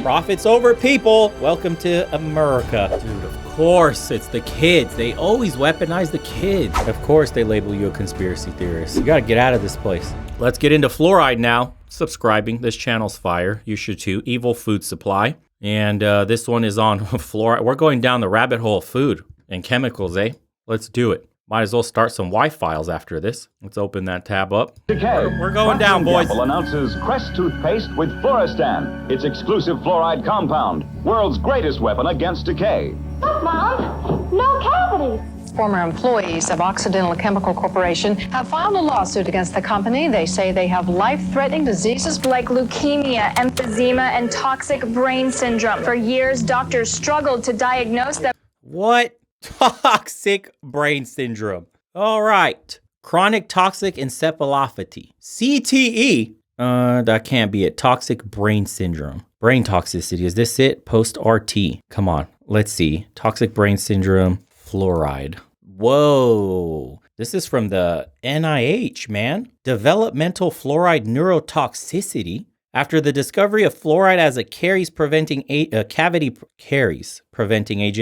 Profits over people. Welcome to America. Dude, of course, it's the kids. They always weaponize the kids. Of course, they label you a conspiracy theorist. You gotta get out of this place. Let's get into fluoride now. Subscribing. This channel's fire. You should too. Evil Food Supply. And this one is on fluoride. We're going down the rabbit hole of food and chemicals, eh? Let's do it. Might as well start some Y-files after this. Let's open that tab up. We're going down, boys. Apple announces Crest toothpaste with Fluoristan, its exclusive fluoride compound, world's greatest weapon against decay. Look, Mom, no cavities. Former employees of Occidental Chemical Corporation have filed a lawsuit against the company. They say they have life-threatening diseases like leukemia, emphysema, and toxic brain syndrome. For years, doctors struggled to diagnose them. What? Toxic brain syndrome. All right. Chronic toxic encephalopathy. CTE. That can't be it. Toxic brain syndrome. Brain toxicity. Is this it? Post-RT. Come on. Let's see. Toxic brain syndrome. Fluoride. Whoa. This is from the NIH, man. Developmental fluoride neurotoxicity. After the discovery of fluoride as a cavity preventing agent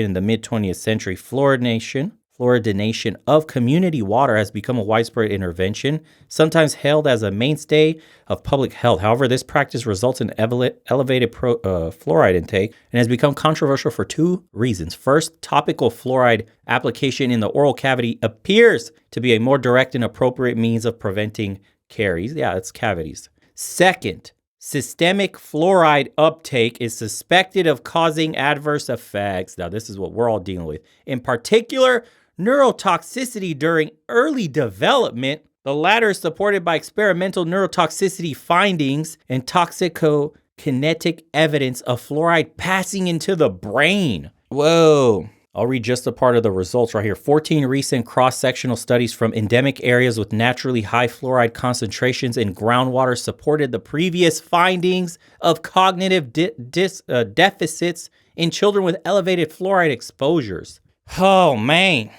in the mid-20th century, fluoridation of community water has become a widespread intervention, sometimes hailed as a mainstay of public health. However, this practice results in elevated fluoride intake and has become controversial for two reasons. First, topical fluoride application in the oral cavity appears to be a more direct and appropriate means of preventing caries. Yeah, it's cavities. Second, systemic fluoride uptake is suspected of causing adverse effects. Now, this is what we're all dealing with. In particular, neurotoxicity during early development. The latter is supported by experimental neurotoxicity findings and toxicokinetic evidence of fluoride passing into the brain. Whoa. I'll read just a part of the results right here. 14 recent cross-sectional studies from endemic areas with naturally high fluoride concentrations in groundwater supported the previous findings of cognitive deficits in children with elevated fluoride exposures. Oh, man.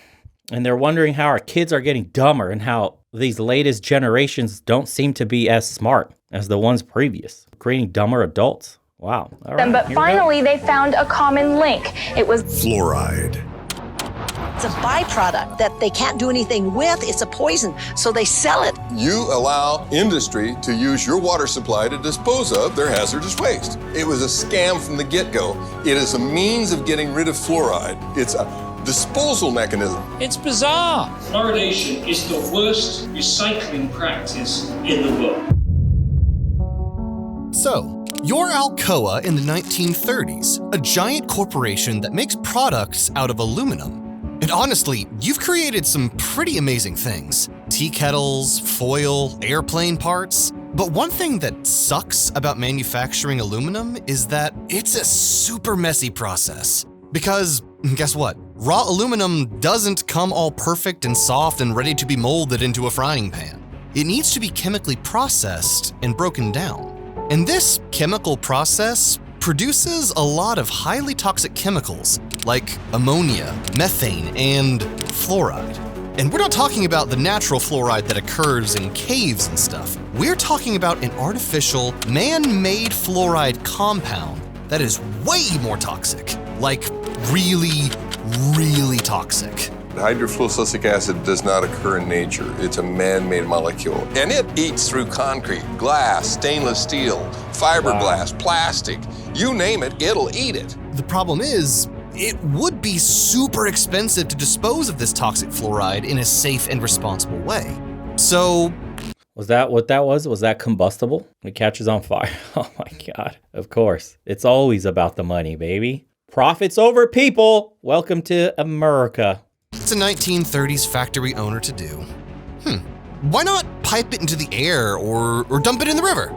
And they're wondering how our kids are getting dumber and how these latest generations don't seem to be as smart as the ones previous, creating dumber adults. Wow. All right. But finally, they found a common link. It was fluoride. It's a byproduct that they can't do anything with. It's a poison, so they sell it. You allow industry to use your water supply to dispose of their hazardous waste. It was a scam from the get-go. It is a means of getting rid of fluoride. It's a disposal mechanism. It's bizarre. Fluoridation is the worst recycling practice in the world. So, you're Alcoa in the 1930s, a giant corporation that makes products out of aluminum. And honestly, you've created some pretty amazing things. Tea kettles, foil, airplane parts. But one thing that sucks about manufacturing aluminum is that it's a super messy process. Because, guess what? Raw aluminum doesn't come all perfect and soft and ready to be molded into a frying pan. It needs to be chemically processed and broken down. And this chemical process produces a lot of highly toxic chemicals like ammonia, methane, and fluoride. And we're not talking about the natural fluoride that occurs in caves and stuff. We're talking about an artificial, man-made fluoride compound that is way more toxic. Like really, really toxic. Hydrofluorosilicic acid does not occur in nature. It's a man-made molecule. And it eats through concrete, glass, stainless steel, fiberglass, plastic. You name it, it'll eat it. The problem is, it would be super expensive to dispose of this toxic fluoride in a safe and responsible way. So... Was that what that was? Was that combustible? It catches on fire. Oh my God. Of course. It's always about the money, baby. Profits over people. Welcome to America. It's a 1930s factory owner to do. Why not pipe it into the air or dump it in the river?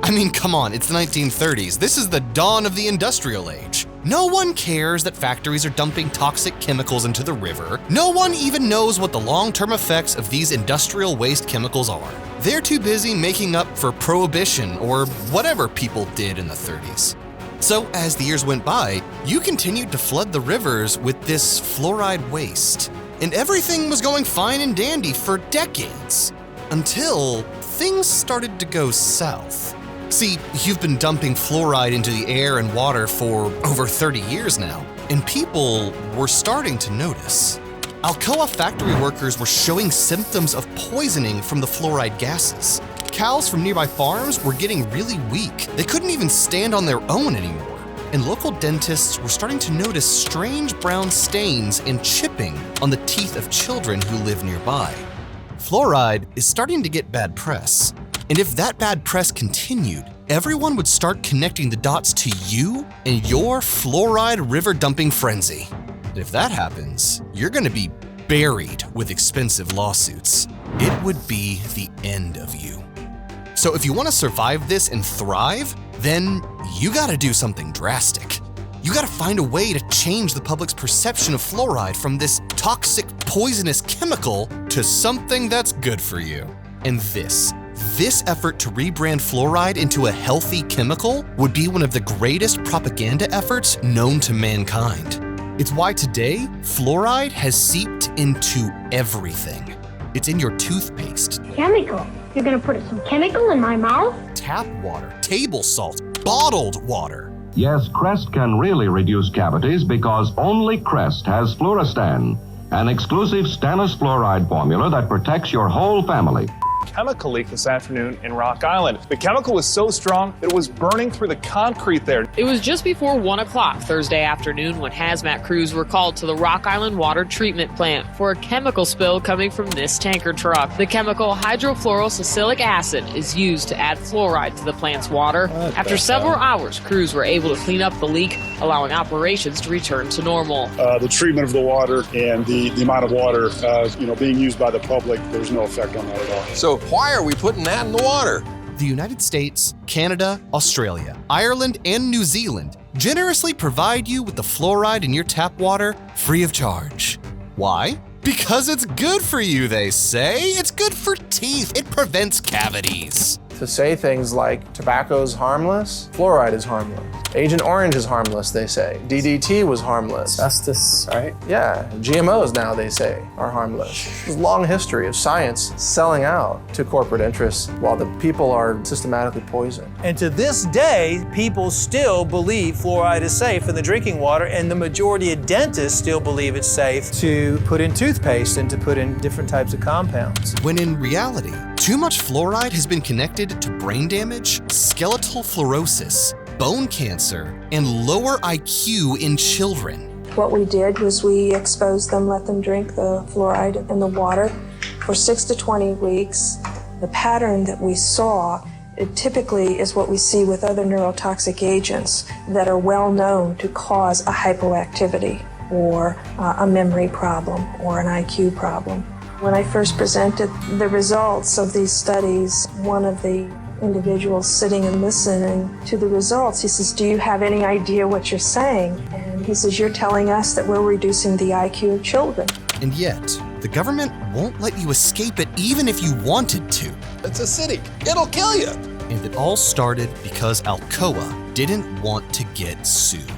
I mean, come on, it's the 1930s. This is the dawn of the industrial age. No one cares that factories are dumping toxic chemicals into the river. No one even knows what the long-term effects of these industrial waste chemicals are. They're too busy making up for prohibition or whatever people did in the 30s. So as the years went by, you continued to flood the rivers with this fluoride waste. And everything was going fine and dandy for decades. Until things started to go south. See, you've been dumping fluoride into the air and water for over 30 years now, and people were starting to notice. Alcoa factory workers were showing symptoms of poisoning from the fluoride gases. Cows from nearby farms were getting really weak. They couldn't even stand on their own anymore. And local dentists were starting to notice strange brown stains and chipping on the teeth of children who live nearby. Fluoride is starting to get bad press. And if that bad press continued, everyone would start connecting the dots to you and your fluoride river dumping frenzy. And if that happens, you're gonna be buried with expensive lawsuits. It would be the end of you. So if you wanna survive this and thrive, then you gotta do something drastic. You gotta find a way to change the public's perception of fluoride from this toxic, poisonous chemical to something that's good for you. And this effort to rebrand fluoride into a healthy chemical would be one of the greatest propaganda efforts known to mankind. It's why today, fluoride has seeped into everything. It's in your toothpaste, Chemical? You're gonna put some chemical in my mouth? tap water, table salt, bottled water. Yes, Crest can really reduce cavities because only Crest has Fluorostan, an exclusive stannous fluoride formula that protects your whole family. Chemical leak this afternoon in Rock Island. The chemical was so strong that it was burning through the concrete there. It was just before 1 o'clock Thursday afternoon when hazmat crews were called to the Rock Island water treatment plant for a chemical spill coming from this tanker truck. The chemical hydrofluorosilic acid is used to add fluoride to the plant's water. After several hours, crews were able to clean up the leak, allowing operations to return to normal. The treatment of the water and the amount of water being used by the public, there's no effect on that at all. So why are we putting that in the water? The United States, Canada, Australia, Ireland, and New Zealand generously provide you with the fluoride in your tap water free of charge. Why? Because it's good for you, they say. It's good for teeth. It prevents cavities. To say things like tobacco's harmless, fluoride is harmless. Agent Orange is harmless, they say. DDT was harmless. Asbestos, right? Yeah, GMOs now, they say, are harmless. There's a long history of science selling out to corporate interests while the people are systematically poisoned. And to this day, people still believe fluoride is safe in the drinking water, and the majority of dentists still believe it's safe to put in toothpaste and to put in different types of compounds. When in reality, too much fluoride has been connected to brain damage, skeletal fluorosis, bone cancer, and lower IQ in children. What we did was we exposed them, let them drink the fluoride in the water for 6 to 20 weeks. The pattern that we saw, it typically is what we see with other neurotoxic agents that are well known to cause a hypoactivity or a memory problem or an IQ problem. When I first presented the results of these studies, one of the individuals sitting and listening to the results, he says, "Do you have any idea what you're saying?" And he says, "You're telling us that we're reducing the IQ of children." And yet, the government won't let you escape it even if you wanted to. It's acidic. It'll kill you. And it all started because Alcoa didn't want to get sued.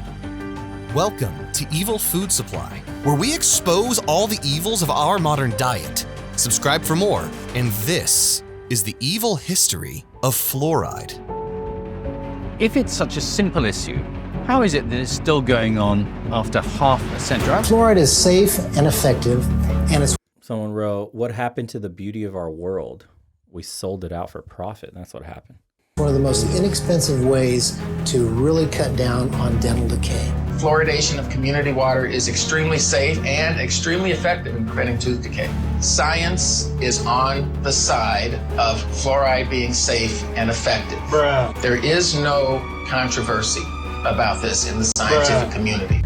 Welcome to Evil Food Supply, where we expose all the evils of our modern diet. Subscribe for more, and this is the evil history of fluoride. If it's such a simple issue, how is it that it's still going on after half a century? Fluoride is safe and effective, and it's... Someone wrote, "What happened to the beauty of our world? We sold it out for profit." That's what happened. one of the most inexpensive ways to really cut down on dental decay. Fluoridation of community water is extremely safe and extremely effective in preventing tooth decay. Science is on the side of fluoride being safe and effective. There is no controversy about this in the scientific community.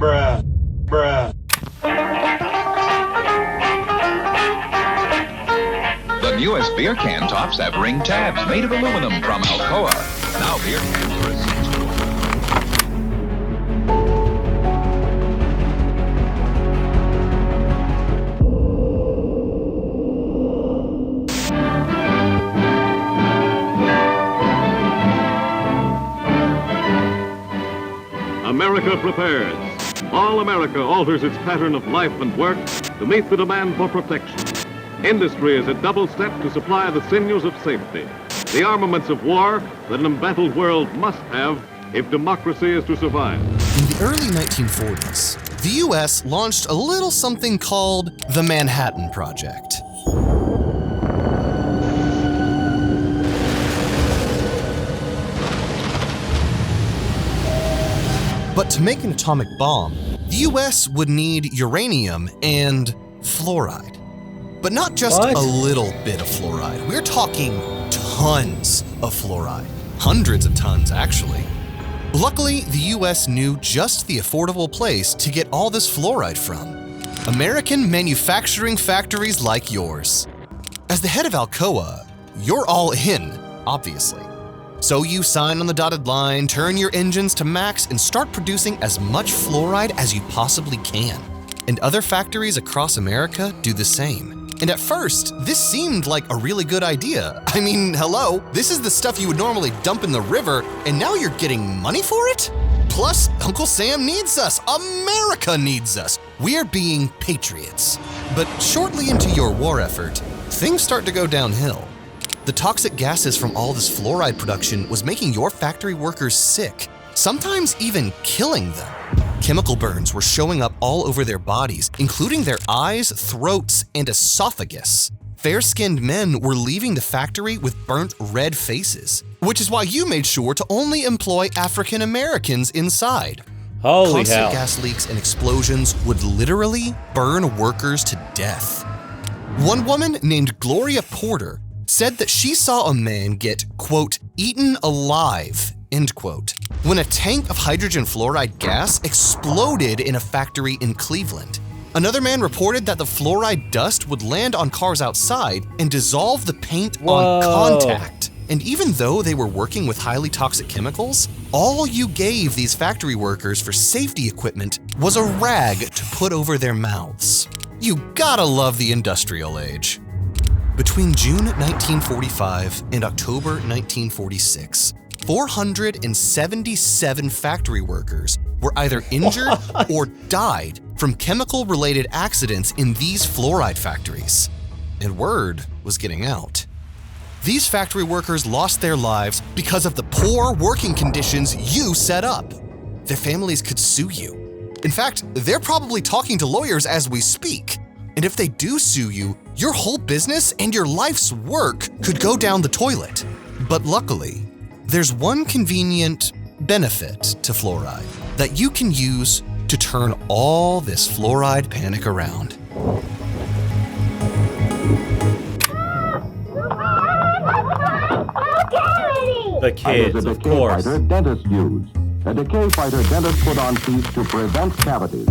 The newest beer can tops have ring tabs made of aluminum from Alcoa. Now beer cans are a America prepares. All America alters its pattern of life and work to meet the demand for protection. Industry is at double step to supply the sinews of safety. the armaments of war that an embattled world must have if democracy is to survive. In the early 1940s, the US launched a little something called the Manhattan Project. But to make an atomic bomb, the US would need uranium and fluoride. But not just a little bit of fluoride. We're talking tons of fluoride. Hundreds of tons, actually. Luckily, the US knew just the affordable place to get all this fluoride from. American manufacturing factories like yours. As the head of Alcoa, you're all in, obviously. So you sign on the dotted line, turn your engines to max, and start producing as much fluoride as you possibly can. And other factories across America do the same. And at first, this seemed like a really good idea. I mean, hello, this is the stuff you would normally dump in the river, and now you're getting money for it? Plus, Uncle Sam needs us. America needs us. We're being patriots. But shortly into your war effort, things start to go downhill. The toxic gases from all this fluoride production was making your factory workers sick, sometimes even killing them. Chemical burns were showing up all over their bodies, including their eyes, throats, and esophagus. Fair-skinned men were leaving the factory with burnt red faces, which is why you made sure to only employ African Americans inside. Holy Constant hell. gas leaks and explosions would literally burn workers to death. One woman named Gloria Porter said that she saw a man get, quote, eaten alive, end quote, when a tank of hydrogen fluoride gas exploded in a factory in Cleveland. Another man reported that the fluoride dust would land on cars outside and dissolve the paint on contact. And even though they were working with highly toxic chemicals, all you gave these factory workers for safety equipment was a rag to put over their mouths. You gotta love the industrial age. Between June 1945 and October 1946, 477 factory workers were either injured or died from chemical-related accidents in these fluoride factories. And word was getting out. These factory workers lost their lives because of the poor working conditions you set up. Their families could sue you. In fact, they're probably talking to lawyers as we speak. And if they do sue you, your whole business and your life's work could go down the toilet. But luckily, there's one convenient benefit to fluoride that you can use to turn all this fluoride panic around. The kids, of course. Fighter dentist use. A decay fighter dentist put on teeth to prevent cavities.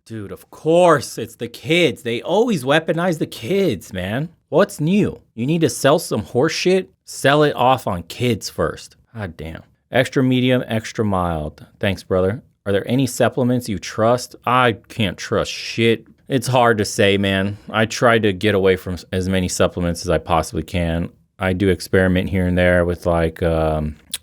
Dude, of course, it's the kids. They always weaponize the kids, man. What's new? You need to sell some horse shit? Sell it off on kids first. God damn. Extra medium, extra mild. Thanks, brother. Are there any supplements you trust? I can't trust shit. It's hard to say, man. I try to get away from as many supplements as I possibly can. I do experiment here and there with like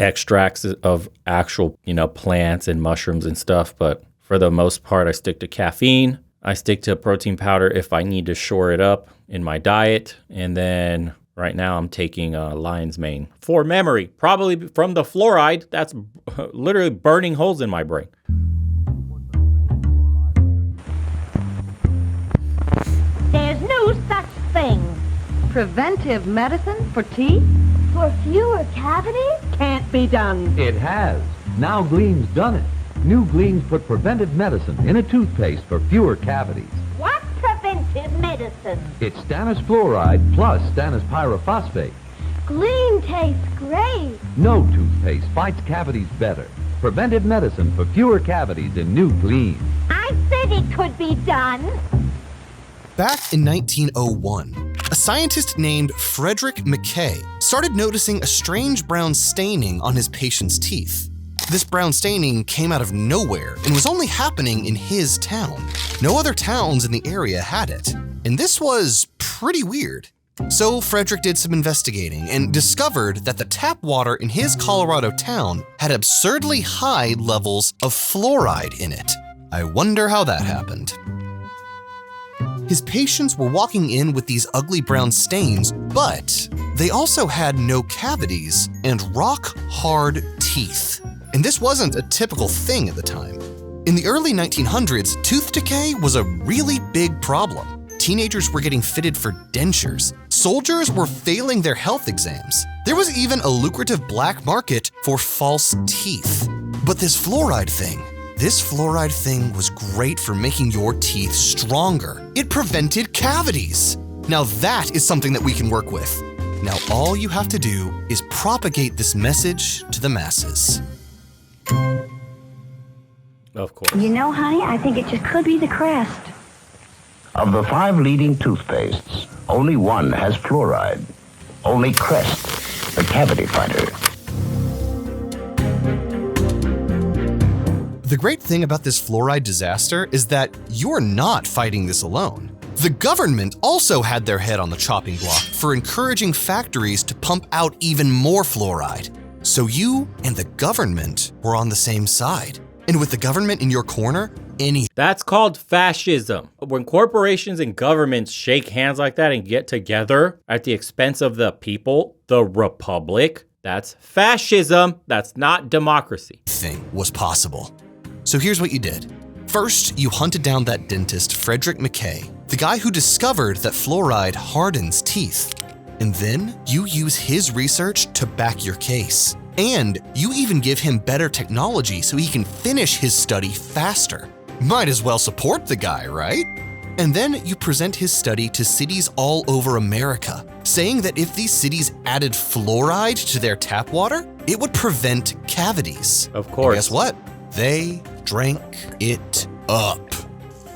extracts of actual, plants and mushrooms and stuff, but for the most part, I stick to caffeine. I stick to protein powder if I need to shore it up in my diet. And then right now I'm taking lion's mane for memory, probably from the fluoride. That's literally burning holes in my brain. There's no such thing. Preventive medicine for teeth? For fewer cavities? Can't be done. It has. Now Gleam's done it. New Gleam's put preventive medicine in a toothpaste for fewer cavities. What preventive medicine? It's stannous fluoride plus stannous pyrophosphate. Gleam tastes great. No toothpaste fights cavities better. Preventive medicine for fewer cavities in New Gleam. I said it could be done. Back in 1901, a scientist named Frederick Mackay started noticing a strange brown staining on his patient's teeth. This brown staining came out of nowhere and was only happening in his town. No other towns in the area had it, and this was pretty weird. So Frederick did some investigating and discovered that the tap water in his Colorado town had absurdly high levels of fluoride in it. I wonder how that happened. His patients were walking in with these ugly brown stains, but they also had no cavities and rock-hard teeth. And this wasn't a typical thing at the time. In the early 1900s, tooth decay was a really big problem. Teenagers were getting fitted for dentures. Soldiers were failing their health exams. There was even a lucrative black market for false teeth. But this fluoride thing was great for making your teeth stronger. It prevented cavities. Now that is something that we can work with. Now all you have to do is propagate this message to the masses. Of course. You know, honey, I think it just could be the crest. Of the 5 leading toothpastes, only one has fluoride. Only Crest, the cavity fighter. The great thing about this fluoride disaster is that you're not fighting this alone. The government also had their head on the chopping block for encouraging factories to pump out even more fluoride. So you and the government were on the same side. And with the government in your corner, That's called fascism. When corporations and governments shake hands like that and get together at the expense of the people, the republic, that's fascism. That's not democracy. Thing was possible. So here's what you did. First, you hunted down that dentist, Frederick McKay, the guy who discovered that fluoride hardens teeth. And then you use his research to back your case. And you even give him better technology so he can finish his study faster. Might as well support the guy, right? And then you present his study to cities all over America, saying that if these cities added fluoride to their tap water, it would prevent cavities. Of course. And guess what? They drank it up.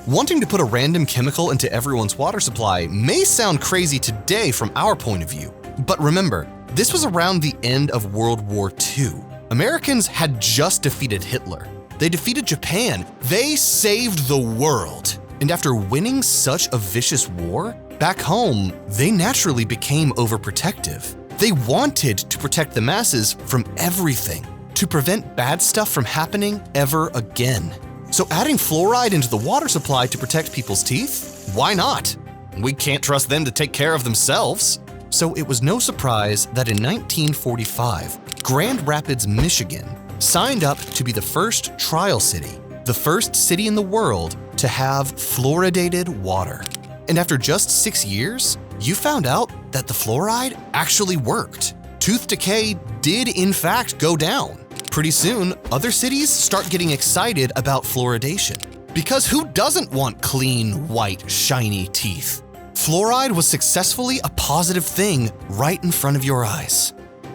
Wanting to put a random chemical into everyone's water supply may sound crazy today from our point of view. But remember, this was around the end of World War II. Americans had just defeated Hitler. They defeated Japan. They saved the world. And after winning such a vicious war, back home, they naturally became overprotective. They wanted to protect the masses from everything, to prevent bad stuff from happening ever again. So adding fluoride into the water supply to protect people's teeth? Why not? We can't trust them to take care of themselves. So it was no surprise that in 1945, Grand Rapids, Michigan, signed up to be the first trial city, the first city in the world to have fluoridated water. And after just 6 years, you found out that the fluoride actually worked. Tooth decay did in fact go down. Pretty soon, other cities start getting excited about fluoridation. Because who doesn't want clean, white, shiny teeth? Fluoride was successfully a positive thing right in front of your eyes.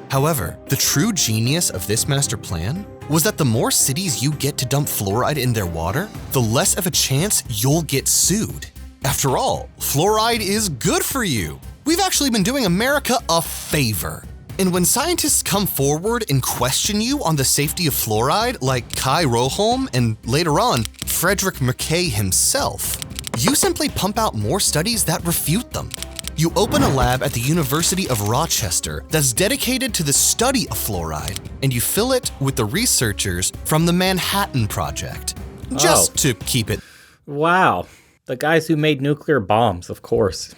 However, the true genius of this master plan was that the more cities you get to dump fluoride in their water, the less of a chance you'll get sued. After all, fluoride is good for you. We've actually been doing America a favor. And when scientists come forward and question you on the safety of fluoride, like Kai Roholm and later on, Frederick McKay himself, you simply pump out more studies that refute them. You open a lab at the University of Rochester that's dedicated to the study of fluoride, and you fill it with the researchers from the Manhattan Project, just to keep it. Wow. The guys who made nuclear bombs, of course.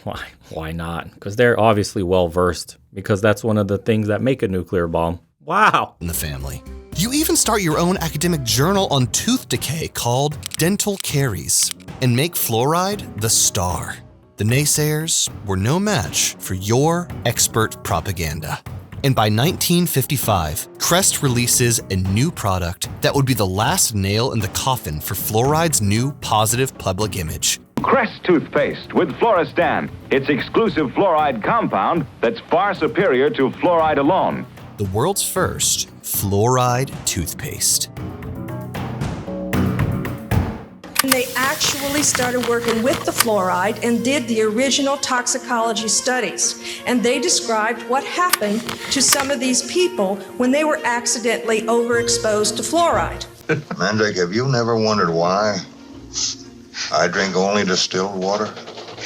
Why not? Because they're obviously well-versed, because that's one of the things that make a nuclear bomb. Wow. In the family. You even start your own academic journal on tooth decay called Dental Caries, and make fluoride the star. The naysayers were no match for your expert propaganda. And by 1955, Crest releases a new product that would be the last nail in the coffin for fluoride's new positive public image. Crest toothpaste with Fluorestan, its exclusive fluoride compound that's far superior to fluoride alone. The world's first fluoride toothpaste. They actually started working with the fluoride and did the original toxicology studies. And they described what happened to some of these people when they were accidentally overexposed to fluoride. Mandrake, have you never wondered why I drink only distilled water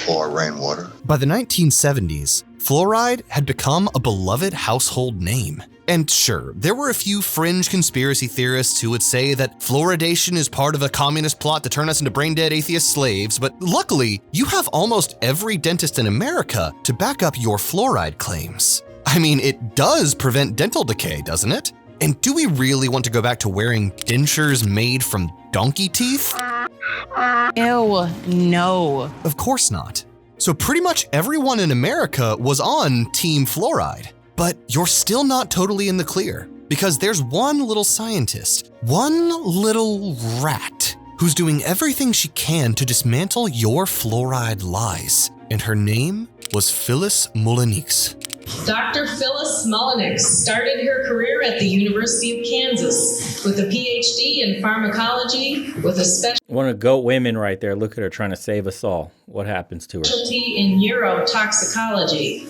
or rainwater? By the 1970s, fluoride had become a beloved household name. And sure, there were a few fringe conspiracy theorists who would say that fluoridation is part of a communist plot to turn us into brain-dead atheist slaves, but luckily, you have almost every dentist in America to back up your fluoride claims. I mean, it does prevent dental decay, doesn't it? And do we really want to go back to wearing dentures made from donkey teeth? Ew, no. Of course not. So pretty much everyone in America was on Team Fluoride. But you're still not totally in the clear, because there's one little scientist, one little rat, who's doing everything she can to dismantle your fluoride lies. And her name was Phyllis Mullenix. Dr. Phyllis Mullenix started her career at the University of Kansas with a PhD in pharmacology with a One of the GOAT women right there. Look at her trying to save us all. What happens to her? specialty in neurotoxicology.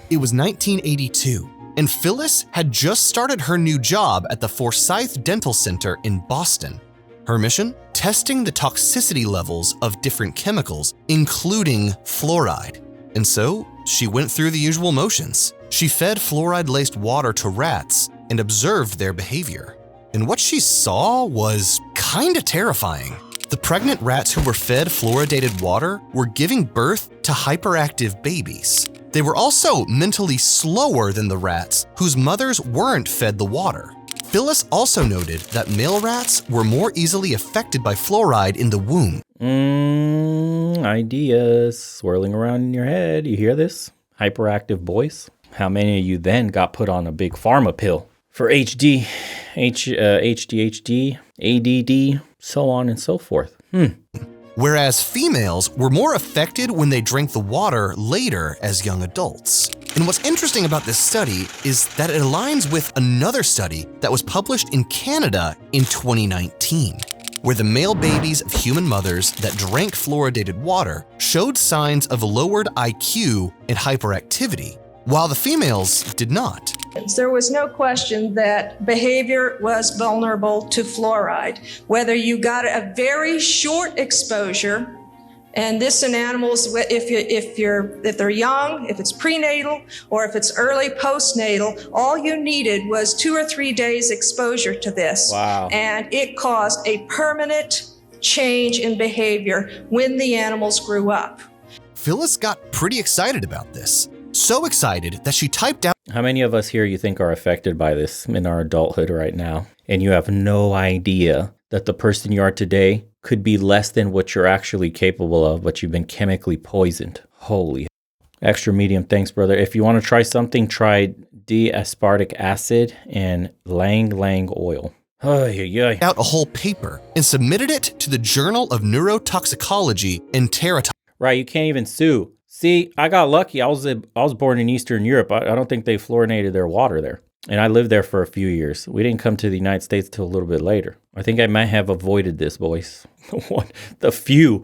It was 1982, and Phyllis had just started her new job at the Forsyth Dental Center in Boston. Her mission? Testing the toxicity levels of different chemicals, including fluoride. And so, she went through the usual motions. She fed fluoride-laced water to rats and observed their behavior. And what she saw was kinda terrifying. The pregnant rats who were fed fluoridated water were giving birth to hyperactive babies. They were also mentally slower than the rats whose mothers weren't fed the water. Phyllis also noted that male rats were more easily affected by fluoride in the womb. Ideas swirling around in your head. You hear this? Hyperactive boys. How many of you then got put on a big pharma pill for HD, ADHD, ADD, so on and so forth? Whereas females were more affected when they drank the water later as young adults. And what's interesting about this study is that it aligns with another study that was published in Canada in 2019, where the male babies of human mothers that drank fluoridated water showed signs of lowered IQ and hyperactivity, while the females did not. There was no question that behavior was vulnerable to fluoride. Whether you got a very short exposure, and this in animals, if they're young, if it's prenatal, or if it's early postnatal, all you needed was 2 or 3 days exposure to this. Wow. And it caused a permanent change in behavior when the animals grew up. Phyllis got pretty excited about this. So excited that she typed out. How many of us here you think are affected by this in our adulthood right now? And you have no idea that the person you are today could be less than what you're actually capable of, but you've been chemically poisoned. Holy. Extra medium, thanks, brother. If you want to try something, try D-aspartic acid and lang oil. Out a whole paper and submitted it to the Journal of Neurotoxicology and Teratology. Right, you can't even sue. See, I got lucky. I was born in Eastern Europe. I don't think they fluorinated their water there. And I lived there for a few years. We didn't come to the United States till a little bit later. I think I might have avoided this, boys. The few.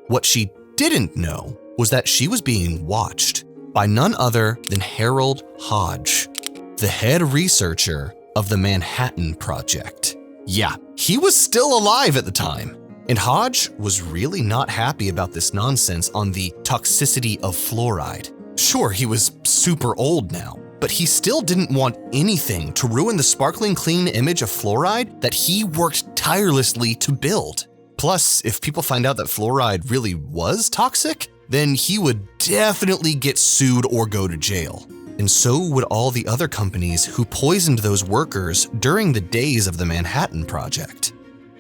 What she didn't know was that she was being watched by none other than Harold Hodge, the head researcher of the Manhattan Project. Yeah, he was still alive at the time. And Hodge was really not happy about this nonsense on the toxicity of fluoride. Sure, he was super old now, but he still didn't want anything to ruin the sparkling clean image of fluoride that he worked tirelessly to build. Plus, if people find out that fluoride really was toxic, then he would definitely get sued or go to jail. And so would all the other companies who poisoned those workers during the days of the Manhattan Project.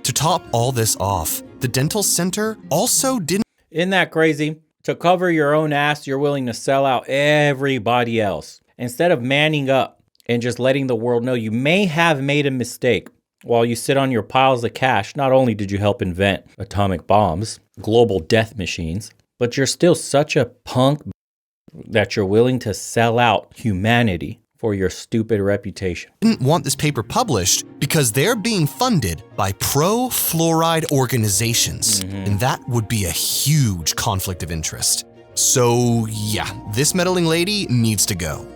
To top all this off, the dental center also didn't. Isn't that crazy? To cover your own ass, you're willing to sell out everybody else. Instead of manning up and just letting the world know you may have made a mistake while you sit on your piles of cash, not only did you help invent atomic bombs, global death machines, but you're still such a punk that you're willing to sell out humanity for your stupid reputation. Didn't want this paper published because they're being funded by pro-fluoride organizations, and that would be a huge conflict of interest. So yeah, this meddling lady needs to go.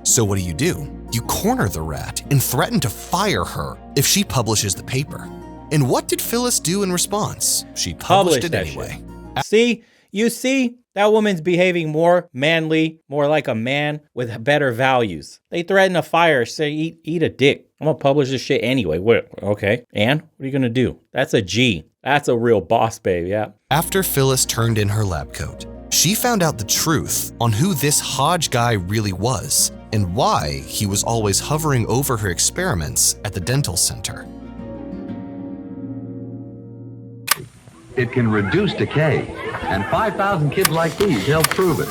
So what do? You corner the rat and threaten to fire her if she publishes the paper. And what did Phyllis do in response? She published it anyway. See? You see? That woman's behaving more manly, more like a man with better values. They threaten to fire, say, eat a dick. I'm gonna publish this shit anyway. Okay. And what are you gonna do? That's a G. That's a real boss babe, yeah. After Phyllis turned in her lab coat, she found out the truth on who this Hodge guy really was and why he was always hovering over her experiments at the dental center. It can reduce decay, and 5,000 kids like these help prove it.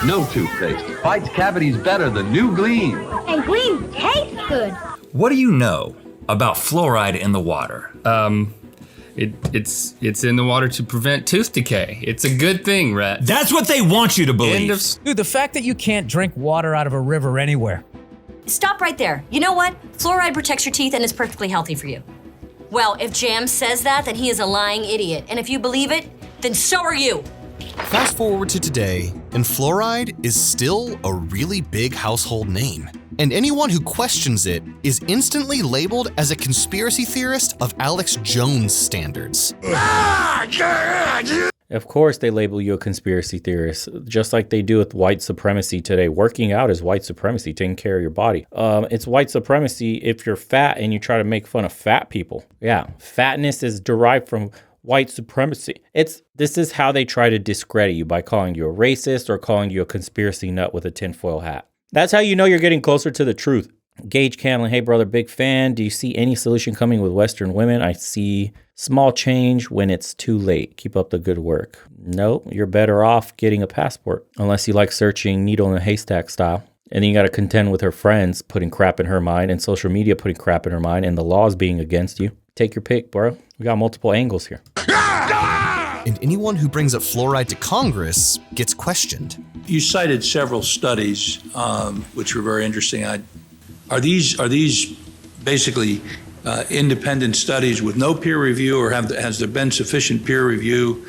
No toothpaste fights cavities better than New Gleam. And Gleam tastes good. What do you know about fluoride in the water? It's in the water to prevent tooth decay. It's a good thing, Rhett. That's what they want you to believe. Dude, the fact that you can't drink water out of a river anywhere. Stop right there. You know what? Fluoride protects your teeth and is perfectly healthy for you. Well, if Jam says that, then he is a lying idiot. And if you believe it, then so are you. Fast forward to today, and fluoride is still a really big household name. And anyone who questions it is instantly labeled as a conspiracy theorist of Alex Jones standards. Of course they label you a conspiracy theorist, just like they do with white supremacy today. Working out is white supremacy, taking care of your body. It's white supremacy if you're fat and you try to make fun of fat people. Yeah, fatness is derived from white supremacy. This is how they try to discredit you, by calling you a racist or calling you a conspiracy nut with a tinfoil hat. That's how you know you're getting closer to the truth. Gage Canlin, hey brother, big fan. Do you see any solution coming with Western women? I see small change when it's too late. Keep up the good work. Nope, you're better off getting a passport, unless you like searching needle in a haystack style. And then you got to contend with her friends putting crap in her mind, and social media putting crap in her mind, and the laws being against you. Take your pick, bro. We got multiple angles here. And anyone who brings up fluoride to Congress gets questioned. You cited several studies, which were very interesting. Are these basically independent studies with no peer review, or has there been sufficient peer review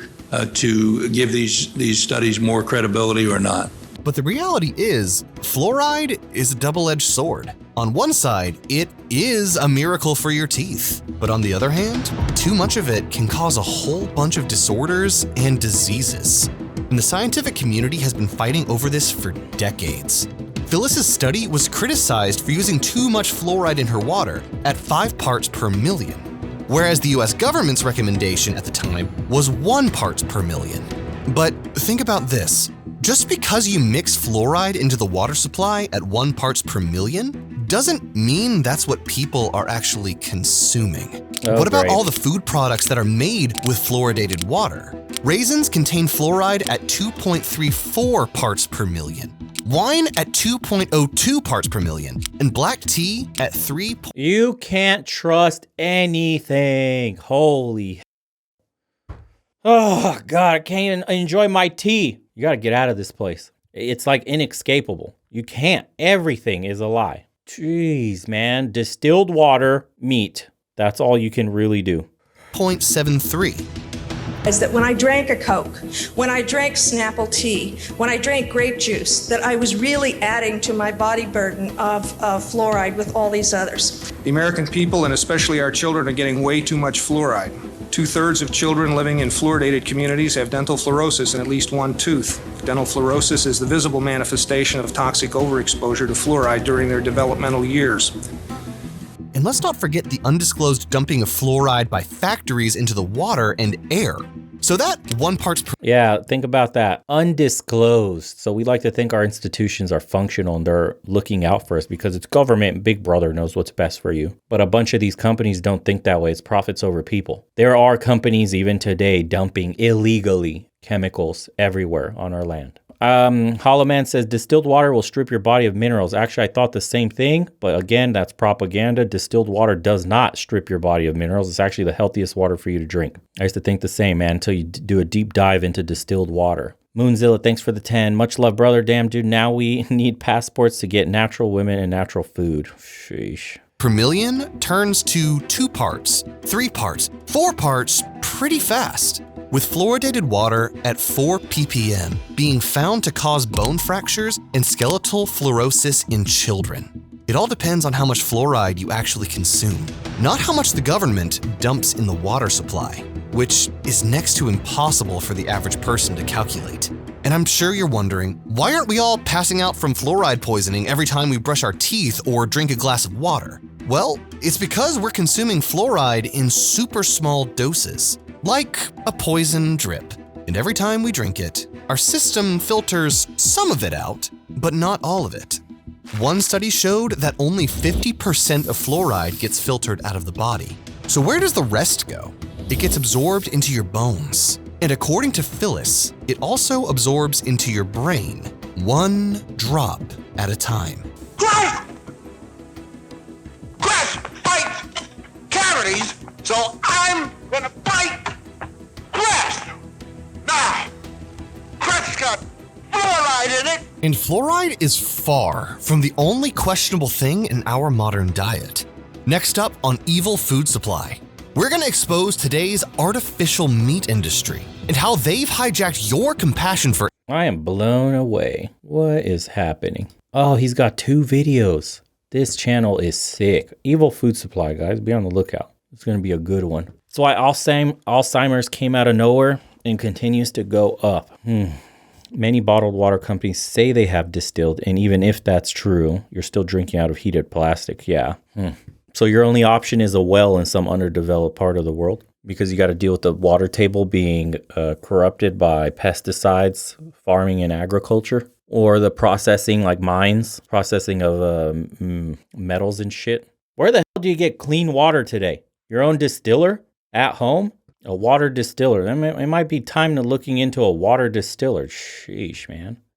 to give these studies more credibility or not? But the reality is, fluoride is a double-edged sword. On one side, it is a miracle for your teeth. But on the other hand, too much of it can cause a whole bunch of disorders and diseases. And the scientific community has been fighting over this for decades. Phyllis's study was criticized for using too much fluoride in her water at 5 parts per million, whereas the US government's recommendation at the time was 1 parts per million. But think about this. Just because you mix fluoride into the water supply at 1 parts per million doesn't mean that's what people are actually consuming. What about all the food products that are made with fluoridated water? Raisins contain fluoride at 2.34 parts per million, wine at 2.02 parts per million, and black tea at 3. You can't trust anything. Holy. Oh, God, I can't even enjoy my tea. You got to get out of this place. It's like inescapable. You can't. Everything is a lie. Jeez, man. Distilled water, meat. That's all you can really do. 0.73. Is that when I drank a Coke, when I drank Snapple tea, when I drank grape juice, that I was really adding to my body burden of fluoride with all these others. The American people, and especially our children, are getting way too much fluoride. 2/3 of children living in fluoridated communities have dental fluorosis in at least one tooth. Dental fluorosis is the visible manifestation of toxic overexposure to fluoride during their developmental years. And let's not forget the undisclosed dumping of fluoride by factories into the water and air. So that 1 parts per... Yeah, think about that. Undisclosed. So we like to think our institutions are functional and they're looking out for us because it's government and Big Brother knows what's best for you. But a bunch of these companies don't think that way. It's profits over people. There are companies even today dumping illegally chemicals everywhere on our land. Hollow Man says distilled water will strip your body of minerals. Actually, I thought the same thing, but again, that's propaganda. Distilled water does not strip your body of minerals. It's actually the healthiest water for you to drink. I used to think the same, man, until you do a deep dive into distilled water. Moonzilla, thanks for the 10. Much love, brother. Damn, dude, now we need passports to get natural women and natural food. Sheesh. Per million turns to 2 parts, 3 parts, 4 parts pretty fast, with fluoridated water at 4 ppm being found to cause bone fractures and skeletal fluorosis in children. It all depends on how much fluoride you actually consume, not how much the government dumps in the water supply, which is next to impossible for the average person to calculate. And I'm sure you're wondering, why aren't we all passing out from fluoride poisoning every time we brush our teeth or drink a glass of water? Well, it's because we're consuming fluoride in super small doses, like a poison drip. And every time we drink it, Our system filters some of it out, but not all of it. One study showed that only 50% of fluoride gets filtered out of the body. So where does the rest go? It gets absorbed into your bones. And according to Phyllis, it also absorbs into your brain, one drop at a time. Crest fights cavities, so I'm gonna fight Crest. Now, Crest's got fluoride in it. And fluoride is far from the only questionable thing in our modern diet. Next up on Evil Food Supply, we're gonna expose today's artificial meat industry and how they've hijacked your compassion for— I am blown away. What is happening? Oh, he's got 2 videos. This channel is sick. Evil Food Supply, guys. Be on the lookout. It's going to be a good one. That's why Alzheimer's came out of nowhere and continues to go up. Many bottled water companies say they have distilled, and even if that's true, you're still drinking out of heated plastic. Yeah. So your only option is a well in some underdeveloped part of the world because you got to deal with the water table being corrupted by pesticides, farming and agriculture, or the processing like mines, processing of metals and shit. Where the hell do you get clean water today? Your own distiller at home? A water distiller. It might be time to looking into a water distiller. Sheesh, man.